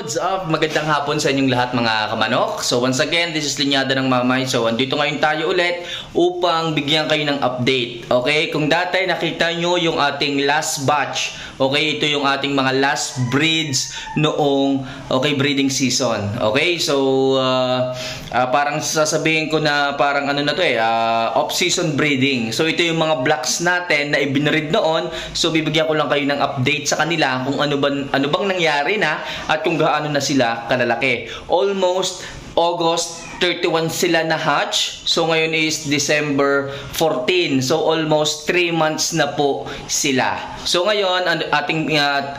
What's up? Magandang hapon sa inyong lahat mga kamanok. So once again, this is Linyada ng Mamay. So andito ngayon tayo ulit upang bigyan kayo ng update. Okay? Kung dati nakita nyo yung ating last batch, okay? Ito yung ating mga last breeds noong breeding season. Okay? So parang sasabihin ko na parang ano na to off-season breeding. So ito yung mga blocks natin na ibinreed noon. So bibigyan ko lang kayo ng update sa kanila kung ano bang nangyari na at kung gaano na sila kalalaki. Almost August 31 sila na hatch. So ngayon is December 14. So almost 3 months na po sila. So ngayon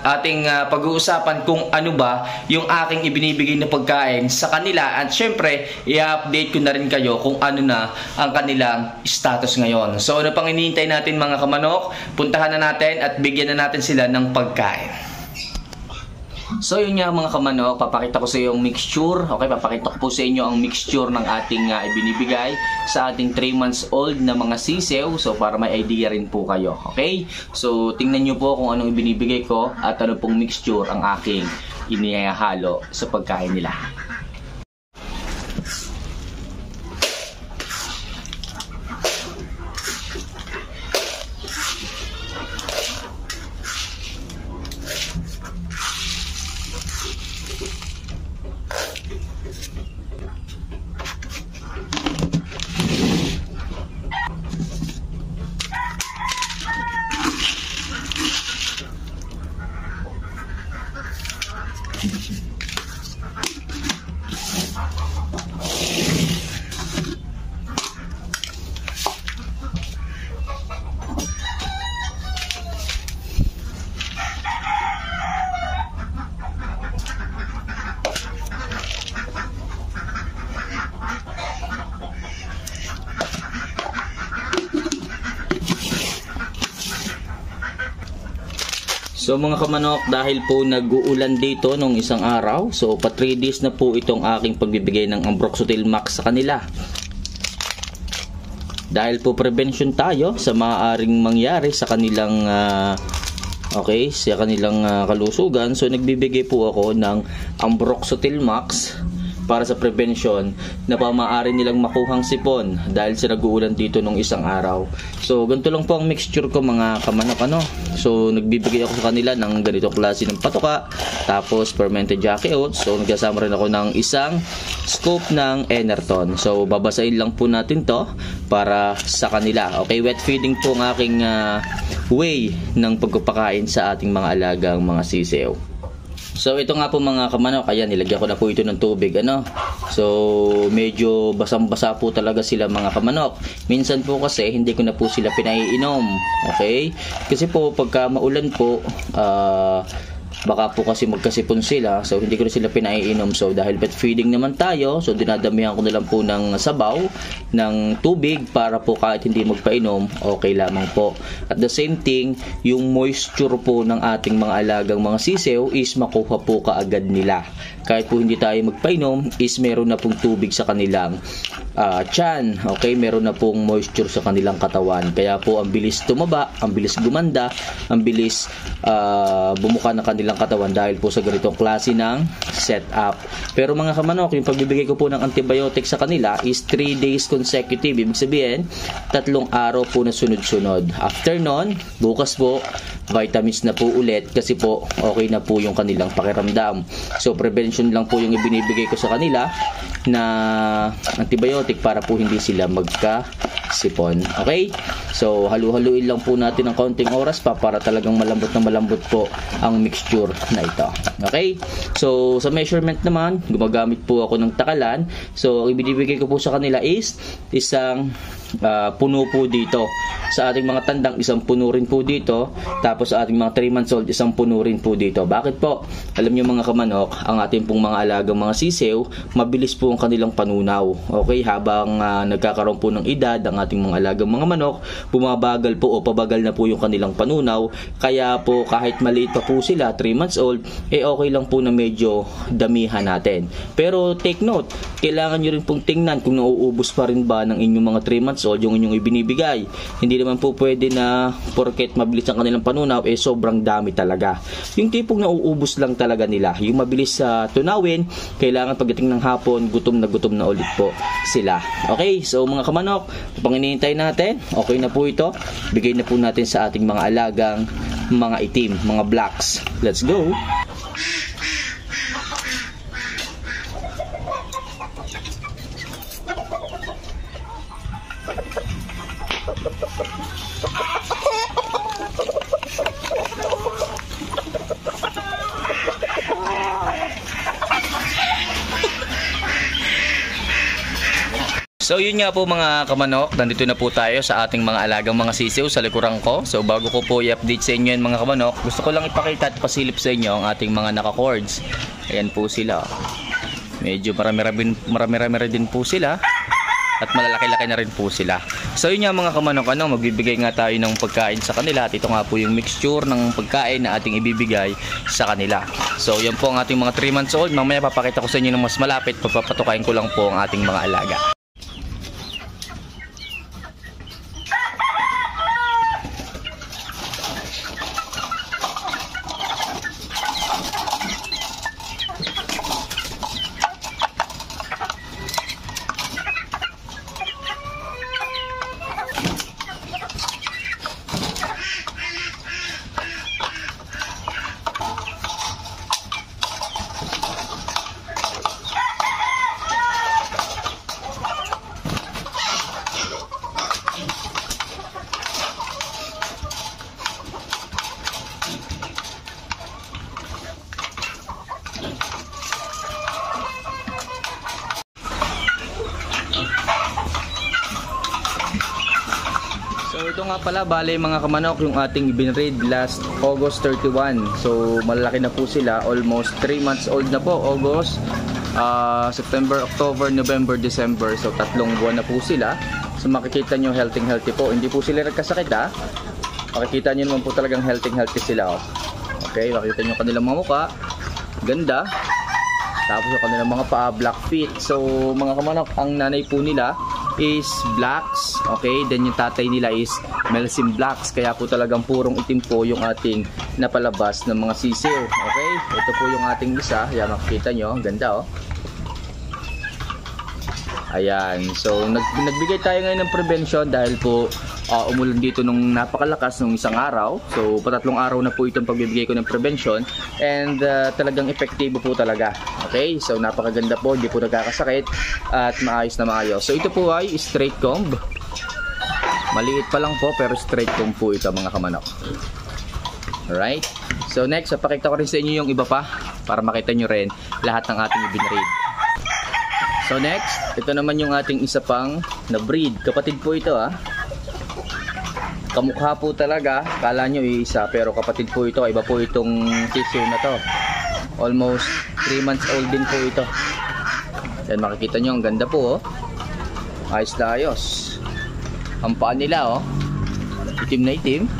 ating pag-uusapan kung ano ba yung aking ibinibigay na pagkain sa kanila, at syempre i-update ko na rin kayo kung ano na ang kanilang status ngayon. So ano pang hinihintay natin mga kamanok? Puntahan na natin at bigyan na natin sila ng pagkain. So yun nga mga kamanok, papakita ko sa iyo yung mixture. Okay, papakita ko po sa inyo ang mixture ng ating ibinibigay sa ating 3 months old na mga sisew. So para may idea rin po kayo. Okay, so tingnan nyo po kung anong ibinibigay ko at ano pong mixture ang aking inihahalo sa pagkain nila. So mga kamanok, dahil po nag-uulan dito nung isang araw, so pa 3 days na po itong aking pagbibigay ng Ambroxetil Max sa kanila. Dahil po prevention tayo sa maaaring mangyari sa kanilang kalusugan, so nagbibigay po ako ng Ambroxetil Max para sa prevention na maaari nilang makuhang sipon dahil sa nag-uulan dito nung isang araw. So ganito lang po ang mixture ko mga kamanok So nagbibigay ako sa kanila ng ganito klase ng patoka, tapos fermented Jackie oats. So nagkasama rin ako ng isang scoop ng Enerton. So babasahin lang po natin to para sa kanila. Okay, wet feeding po ang aking way ng pagpapakain sa ating mga alagang mga sisew. So ito nga po mga kamanok, ayan, nilagyan ko na po ito ng tubig, So medyo basang-basa po talaga sila mga kamanok. Minsan po kasi hindi ko na po sila pinaiinom. Okay? Kasi po pagka maulan po, baka po kasi magkasipon sila, so hindi ko na sila pinaiinom. So dahil pet feeding naman tayo, so dinadamihan ko na lang po ng sabaw ng tubig para po kahit hindi magpainom, okay lamang po. At the same thing, yung moisture po ng ating mga alagang mga sisew is makuha po kaagad nila. Kahit po hindi tayo magpainom, is meron na pong tubig sa kanilang tiyan. Okay, meron na pong moisture sa kanilang katawan. Kaya po ang bilis tumaba, ang bilis gumanda, ang bilis bumuka ng kanilang katawan dahil po sa ganitong klase ng setup. Pero mga kamanok, yung pagbibigay ko po ng antibiotic sa kanila is 3 days consecutive. Ibig sabihin, 3 araw po na sunod-sunod. After nun, bukas po, vitamins na po ulit kasi po okay na po yung kanilang pakiramdam. So prevention lang po yung ibinibigay ko sa kanila na antibiotic para po hindi sila magkasipon. Okay? So halu-haluin lang po natin ng kaunting oras pa para talagang malambot na malambot po ang mixture na ito. Okay? So sa measurement naman, gumagamit po ako ng takalan. So ibinibigay ko po sa kanila is isang puno po dito. Sa ating mga tandang, isang puno rin po dito. Tapos sa ating mga 3 months old, isang puno rin po dito. Bakit po? Alam niyo mga kamanok, ang ating pong mga alagang mga sisew, mabilis po ang kanilang panunaw. Okay? Habang nagkakaroon po ng edad ang ating mga alagang mga manok, bumabagal po o pabagal na po yung kanilang panunaw. Kaya po kahit maliit pa po sila, 3 months old, okay lang po na medyo damihan natin. Pero take note, kailangan nyo rin pong tingnan kung nauubos pa rin ba ng inyong mga 3 months old yung inyong ibinibigay. Hindi naman po pwede na porket mabilis ang kanilang panunaw, sobrang dami talaga. Yung tipong nauubos lang talaga nila, yung mabilis sa tunawin, kailangan pagdating ng hapon, gutom na ulit po sila. Okay, so mga kamanok, pang hinihintay natin, okay na po ito. Bigay na po natin sa ating mga alagang mga itim, mga blacks. Let's go! So yun nga po mga kamanok, nandito na po tayo sa ating mga alagang mga sisiw sa likuran ko. So bago ko po i-update sa inyo yan mga kamanok, gusto ko lang ipakita at pasilip sa inyo ang ating mga naka-cords. Ayan po sila. Medyo marami-rami din po sila. At malalaki-laki na rin po sila. So yun nga mga kamanok, magbibigay nga tayo ng pagkain sa kanila. At ito nga po yung mixture ng pagkain na ating ibibigay sa kanila. So yan po ang ating mga 3 months old. Mamaya papakita ko sa inyo ng mas malapit. Papapatukain ko lang po ang ating mga alaga. So ito nga pala, bale mga kamanok, yung ating ibinread last August 31. So malalaki na po sila, almost 3 months old na po. August, September, October, November, December. So 3 buwan na po sila. So makikita nyo healthy po. Hindi po sila nagkasakit ha. Makikita nyo naman po talagang healthy sila oh. Okay, makikita nyo kanilang mga mukha. Ganda. Tapos yung kanilang mga paa, black feet. So mga kamanok, ang nanay po nila is blacks, okay, then yung tatay nila is Melsim blacks, kaya po talagang purong itim po yung ating napalabas ng mga sisiw. Okay, ito po yung ating isa, yan makikita nyo, ganda oh. Ayan, so nagbigay tayo ngayon ng prevention dahil po umulan dito nung napakalakas nung isang araw. So patatlong araw na po itong pagbibigay ko ng prevention and talagang epektibo po talaga. Okay, so napakaganda po, hindi po nagkakasakit at maayos na maayos. So ito po ay straight comb. Maliit pa lang po pero straight comb po ito mga kamanok. Alright, so next, papakita ko rin sa inyo yung iba pa para makita nyo rin lahat ng ating ibinread. So next, ito naman yung ating isa pang na breed. Kapatid po ito ha. Kamukha po talaga, kala nyo isa pero kapatid po ito. Iba po itong sisiw na to. Almost 3 months old din po ito. Yan makikita nyo, ang ganda po oh. Ayos na ayos. Ang paa nila oh, itim na itim.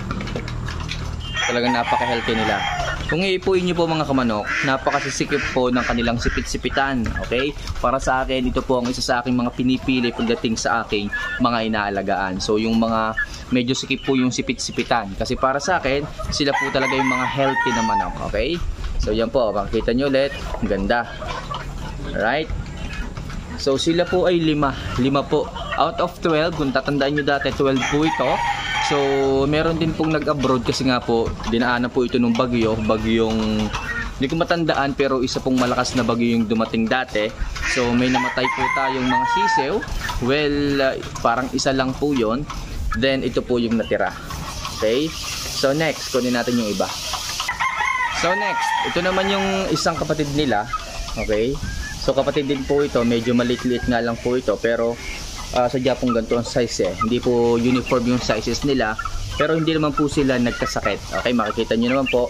Talagang napaka-healthy nila. Kung iipuin nyo po mga kamanok, napakasisikip po ng kanilang sipit-sipitan. Okay? Para sa akin, ito po ang isa sa aking mga pinipili pagdating sa aking mga inaalagaan. So yung mga medyo sikip po yung sipit-sipitan. Kasi para sa akin, sila po talaga yung mga healthy na manok. Okay? So yan po, makikita nyo ulit. Ang ganda. Alright? So sila po ay 5 po. Out of 12, kung tatandaan nyo dati, 12 po ito. So, meron din pong nag-abroad kasi nga po, dinaanan po ito ng bagyong, hindi ko matandaan pero isa pong malakas na bagyo yung dumating dati. So, may namatay po tayong mga sisiw. Well, parang isa lang po yon. Then, ito po yung natira. Okay? So, next, kunin natin yung iba. So, next, ito naman yung isang kapatid nila. Okay? So, kapatid din po ito, medyo maliit-liit nga lang po ito, pero sadya pong ganito ang size eh. Hindi po uniform yung sizes nila, pero hindi naman po sila nagkasakit. Okay, makikita nyo naman po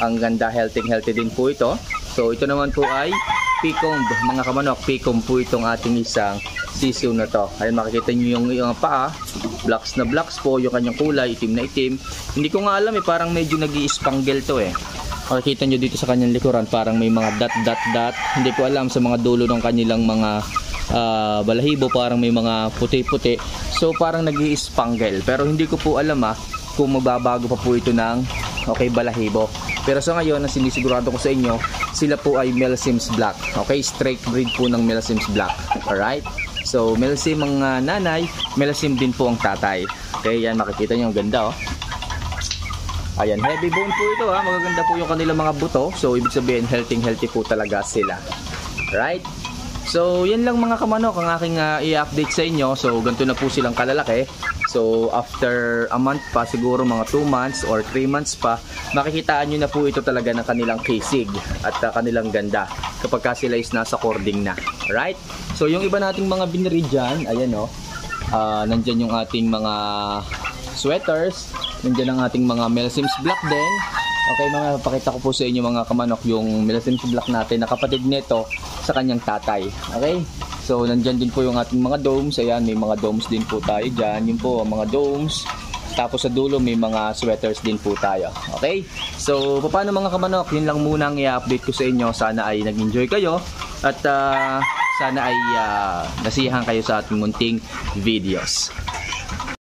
ang ganda, healthy din po ito. So ito naman po ay P-comb, mga kamanok, P-comb po itong ating isang sisiw na to. Ayun, makikita nyo yung paa, blacks na blacks po, yung kanyang kulay, itim na itim. Hindi ko nga alam parang medyo nag-i-spangle to Makikita nyo dito sa kanyang likuran, parang may mga dot. Hindi ko alam sa mga dulo ng kanilang mga balahibo, parang may mga puti-puti. So parang nag-i-spangle. Pero hindi ko po alam kung magbabago pa po ito ng balahibo. Pero sa ngayon, ang sinisigurado ko sa inyo, sila po ay Melsims Black. Straight breed po ng Melsims Black. Alright? So, Melsim ang nanay, Melsim din po ang tatay. Yan, makikita nyo, ang ganda Ayan, heavy bone po ito Magaganda po yung kanilang mga buto. So, ibig sabihin, healthy po talaga sila. Alright? So, yan lang mga kamanok ang aking i-update sa inyo. So, ganito na po silang kalalaki. So, after a month pa, siguro mga 2 months or 3 months pa, makikitaan nyo na po ito talaga ng kanilang kisig at kanilang ganda kapag sila is nasa cording na. Alright? So, yung iba nating mga biniri dyan, ayan nandyan yung ating mga sweaters, nandyan ang ating mga Melsims Black din. Mga pakita ko po sa inyo mga kamanok yung Melsims Black natin na kapatid nito sa kanyang tatay. So nandyan din po yung ating mga domes. Ayan, may mga domes din po tayo dyan. Yun po ang mga domes. Tapos sa dulo may mga sweaters din po tayo. So paano mga kamanok, yun lang muna ang i-update ko sa inyo. Sana ay nag-enjoy kayo at sana ay nasiyahan kayo sa ating munting videos.